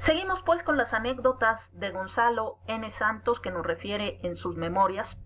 Seguimos pues con las anécdotas de Gonzalo N. Santos, que nos refiere en sus memorias.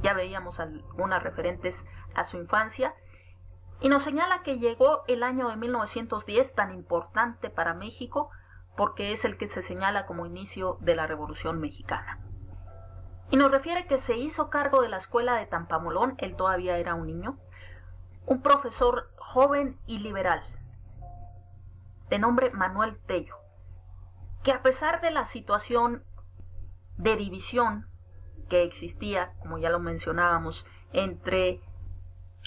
Ya veíamos algunas referentes a su infancia, y nos señala que llegó el año de 1910, tan importante para México, porque es el que se señala como inicio de la Revolución Mexicana. Y nos refiere que se hizo cargo de la escuela de Tampamolón, él todavía era un niño, un profesor joven y liberal, de nombre Manuel Tello, que a pesar de la situación de división que existía, como ya lo mencionábamos, entre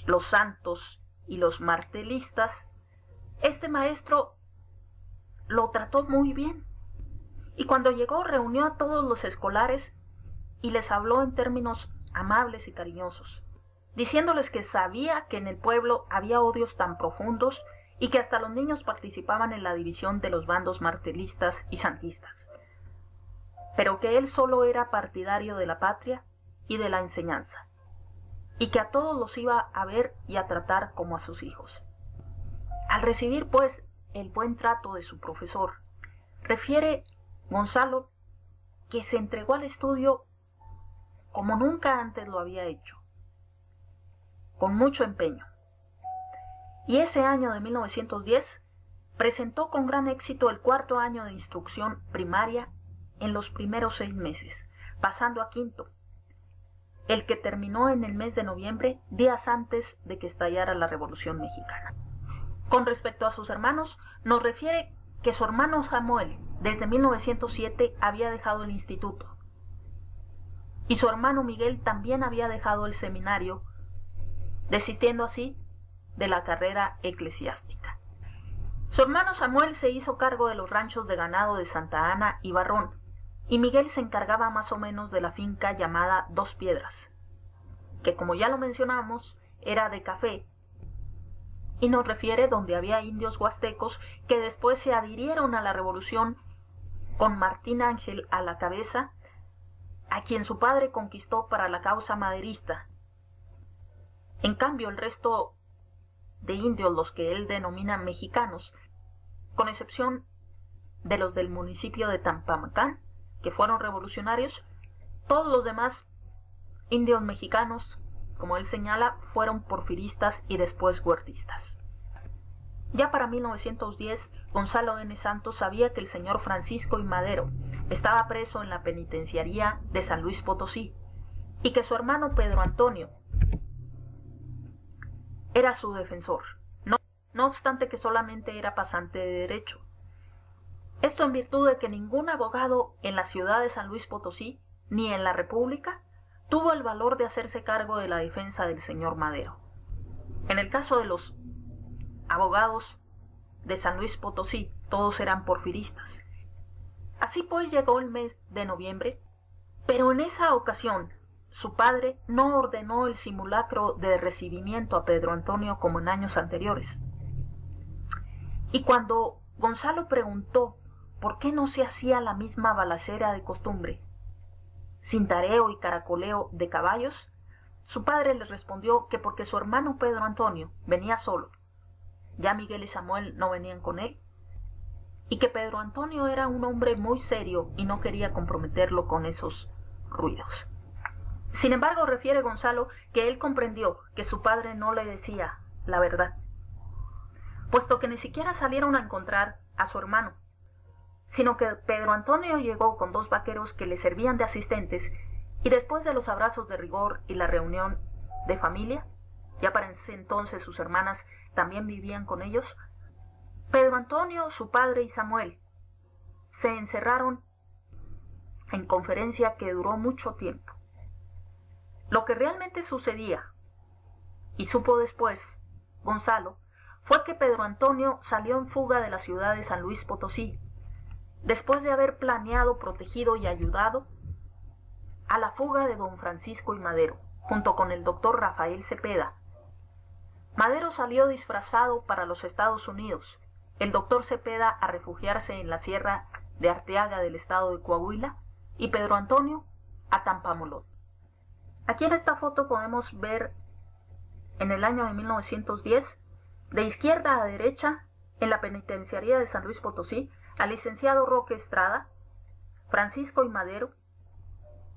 los santos y los martelistas, este maestro lo trató muy bien. Y cuando llegó reunió a todos los escolares y les habló en términos amables y cariñosos, diciéndoles que sabía que en el pueblo había odios tan profundos y que hasta los niños participaban en la división de los bandos martelistas y santistas, pero que él solo era partidario de la patria y de la enseñanza, y que a todos los iba a ver y a tratar como a sus hijos. Al recibir, pues, el buen trato de su profesor, refiere Gonzalo que se entregó al estudio como nunca antes lo había hecho, con mucho empeño. Y ese año de 1910 presentó con gran éxito el cuarto año de instrucción primaria en los primeros 6 meses, pasando a quinto, el que terminó en el mes de noviembre, días antes de que estallara la Revolución Mexicana. Con respecto a sus hermanos, nos refiere que su hermano Samuel, desde 1907, había dejado el instituto, y su hermano Miguel también había dejado el seminario, desistiendo así de la carrera eclesiástica. Su hermano Samuel se hizo cargo de los ranchos de ganado de Santa Ana y Barrón, y Miguel se encargaba más o menos de la finca llamada Dos Piedras, que, como ya lo mencionamos, era de café, y nos refiere donde había indios huastecos que después se adhirieron a la revolución con Martín Ángel a la cabeza, a quien su padre conquistó para la causa maderista. En cambio, el resto de indios, los que él denomina mexicanos, con excepción de los del municipio de Tampamacán, que fueron revolucionarios, todos los demás indios mexicanos, como él señala, fueron porfiristas y después huertistas. Ya para 1910, Gonzalo N. Santos sabía que el señor Francisco I. Madero estaba preso en la penitenciaría de San Luis Potosí y que su hermano Pedro Antonio era su defensor, no obstante que solamente era pasante de derecho. Esto en virtud de que ningún abogado en la ciudad de San Luis Potosí, ni en la República, tuvo el valor de hacerse cargo de la defensa del señor Madero. En el caso de los abogados de San Luis Potosí, todos eran porfiristas. Así pues llegó el mes de noviembre, pero en esa ocasión su padre no ordenó el simulacro de recibimiento a Pedro Antonio como en años anteriores. Y cuando Gonzalo preguntó por qué no se hacía la misma balacera de costumbre, cintareo y caracoleo de caballos, su padre le respondió que porque su hermano Pedro Antonio venía solo, ya Miguel y Samuel no venían con él, y que Pedro Antonio era un hombre muy serio y no quería comprometerlo con esos ruidos. Sin embargo, refiere Gonzalo que él comprendió que su padre no le decía la verdad, puesto que ni siquiera salieron a encontrar a su hermano, sino que Pedro Antonio llegó con 2 vaqueros que le servían de asistentes, y después de los abrazos de rigor y la reunión de familia, ya para ese entonces sus hermanas también vivían con ellos, Pedro Antonio, su padre y Samuel se encerraron en conferencia que duró mucho tiempo. Lo que realmente sucedía, y supo después Gonzalo, fue que Pedro Antonio salió en fuga de la ciudad de San Luis Potosí, después de haber planeado, protegido y ayudado a la fuga de don Francisco I. Madero, junto con el doctor Rafael Cepeda. Madero salió disfrazado para los Estados Unidos, el doctor Cepeda a refugiarse en la sierra de Arteaga del estado de Coahuila, y Pedro Antonio a Tampamolón. Aquí en esta foto podemos ver en el año de 1910, de izquierda a derecha, en la penitenciaría de San Luis Potosí al licenciado Roque Estrada, Francisco I. Madero,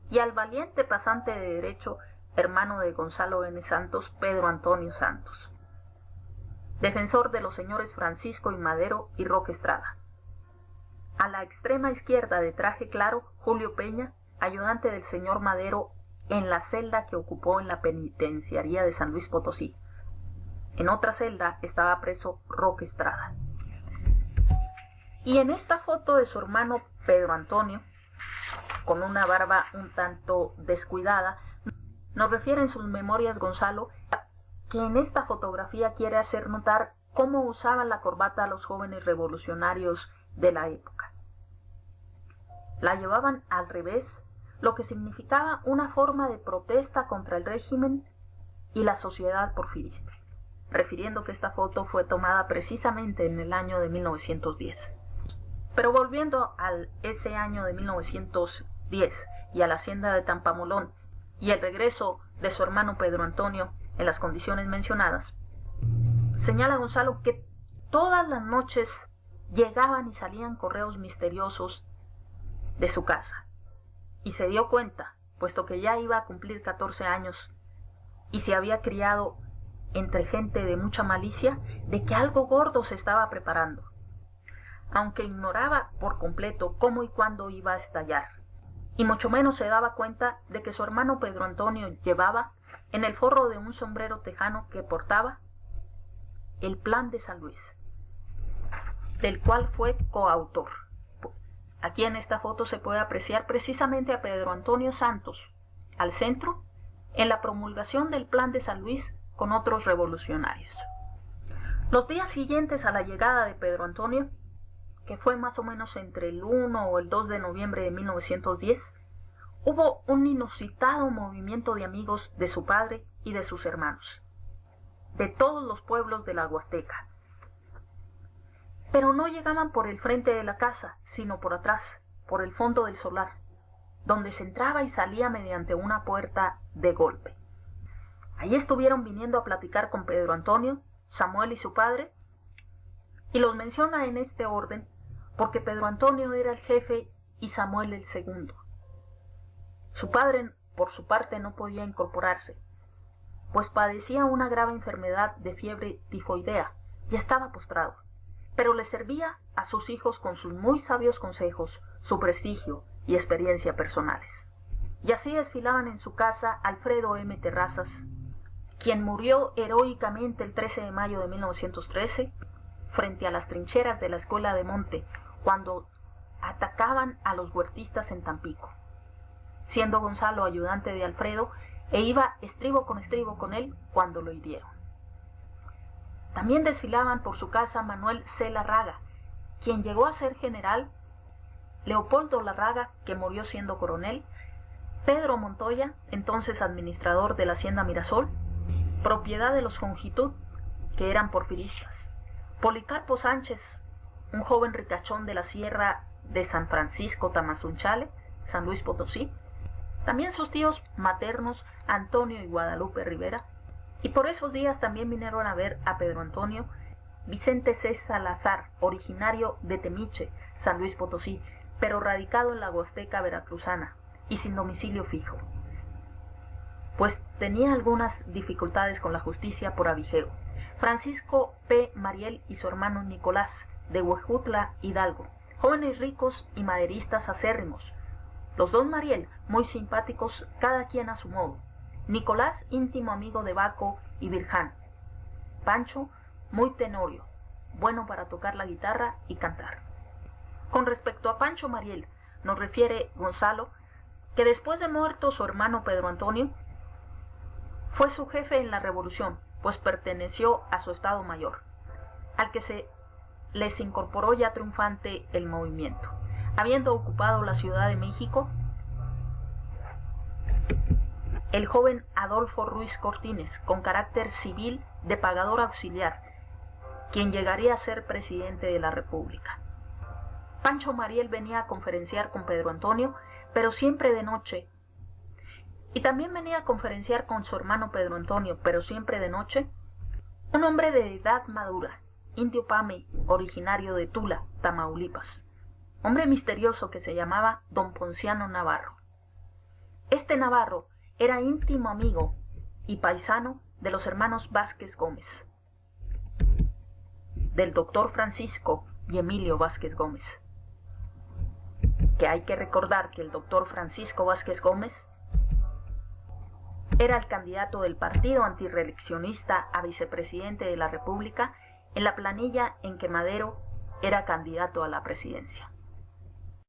y al valiente pasante de derecho, hermano de Gonzalo N. Santos, Pedro Antonio Santos, defensor de los señores Francisco I. Madero y Roque Estrada. A la extrema izquierda, de traje claro, Julio Peña, ayudante del señor Madero en la celda que ocupó en la penitenciaría de San Luis Potosí. En otra celda estaba preso Roque Estrada. Y en esta foto de su hermano Pedro Antonio, con una barba un tanto descuidada, nos refiere en sus memorias Gonzalo que en esta fotografía quiere hacer notar cómo usaban la corbata los jóvenes revolucionarios de la época. La llevaban al revés, lo que significaba una forma de protesta contra el régimen y la sociedad porfirista, refiriendo que esta foto fue tomada precisamente en el año de 1910. Pero volviendo a ese año de 1910 y a la hacienda de Tampamolón y el regreso de su hermano Pedro Antonio en las condiciones mencionadas, señala Gonzalo que todas las noches llegaban y salían correos misteriosos de su casa, y se dio cuenta, puesto que ya iba a cumplir 14 años y se había criado entre gente de mucha malicia, de que algo gordo se estaba preparando, aunque ignoraba por completo cómo y cuándo iba a estallar, y mucho menos se daba cuenta de que su hermano Pedro Antonio llevaba en el forro de un sombrero tejano que portaba el Plan de San Luis, del cual fue coautor. Aquí en esta foto se puede apreciar precisamente a Pedro Antonio Santos, al centro, en la promulgación del Plan de San Luis con otros revolucionarios. Los días siguientes a la llegada de Pedro Antonio, que fue más o menos entre el 1 o el 2 de noviembre de 1910, hubo un inusitado movimiento de amigos de su padre y de sus hermanos, de todos los pueblos de la Huasteca. Pero no llegaban por el frente de la casa, sino por atrás, por el fondo del solar, donde se entraba y salía mediante una puerta de golpe. Allí estuvieron viniendo a platicar con Pedro Antonio, Samuel y su padre, y los menciona en este orden porque Pedro Antonio era el jefe y Samuel el segundo. Su padre, por su parte, no podía incorporarse, pues padecía una grave enfermedad de fiebre tifoidea y estaba postrado, pero le servía a sus hijos con sus muy sabios consejos, su prestigio y experiencia personales. Y así desfilaban en su casa Alfredo M. Terrazas, quien murió heroicamente el 13 de mayo de 1913 frente a las trincheras de la Escuela de Monte cuando atacaban a los huertistas en Tampico, siendo Gonzalo ayudante de Alfredo e iba estribo con él cuando lo hirieron. También desfilaban por su casa Manuel C. Larraga, quien llegó a ser general, Leopoldo Larraga, que murió siendo coronel, Pedro Montoya, entonces administrador de la hacienda Mirasol, propiedad de los Jongitud, que eran porfiristas, Policarpo Sánchez, un joven ricachón de la sierra de San Francisco Tamazunchale, San Luis Potosí, también sus tíos maternos Antonio y Guadalupe Rivera, y por esos días también vinieron a ver a Pedro Antonio Vicente C. Salazar, originario de Temiche, San Luis Potosí, pero radicado en la Huasteca veracruzana y sin domicilio fijo, pues tenía algunas dificultades con la justicia por avijeo. Francisco P. Mariel y su hermano Nicolás, de Huejutla, Hidalgo, jóvenes ricos y maderistas acérrimos. Los dos Mariel, muy simpáticos, cada quien a su modo. Nicolás, íntimo amigo de Baco y Virján. Pancho, muy tenorio, bueno para tocar la guitarra y cantar. Con respecto a Pancho Mariel, nos refiere Gonzalo que después de muerto su hermano Pedro Antonio, fue su jefe en la revolución, pues perteneció a su estado mayor, al que se les incorporó ya triunfante el movimiento, habiendo ocupado la Ciudad de México el joven Adolfo Ruiz Cortines, con carácter civil de pagador auxiliar, quien llegaría a ser presidente de la República. Pancho Mariel venía a conferenciar con Pedro Antonio, pero siempre de noche, y también venía a conferenciar con su hermano Pedro Antonio, pero siempre de noche, un hombre de edad madura, indio Pame, originario de Tula, Tamaulipas, hombre misterioso que se llamaba don Ponciano Navarro. Este Navarro era íntimo amigo y paisano de los hermanos Vázquez Gómez, del doctor Francisco y Emilio Vázquez Gómez. Que hay que recordar que el doctor Francisco Vázquez Gómez era el candidato del partido antirreeleccionista a vicepresidente de la República en la planilla en que Madero era candidato a la presidencia.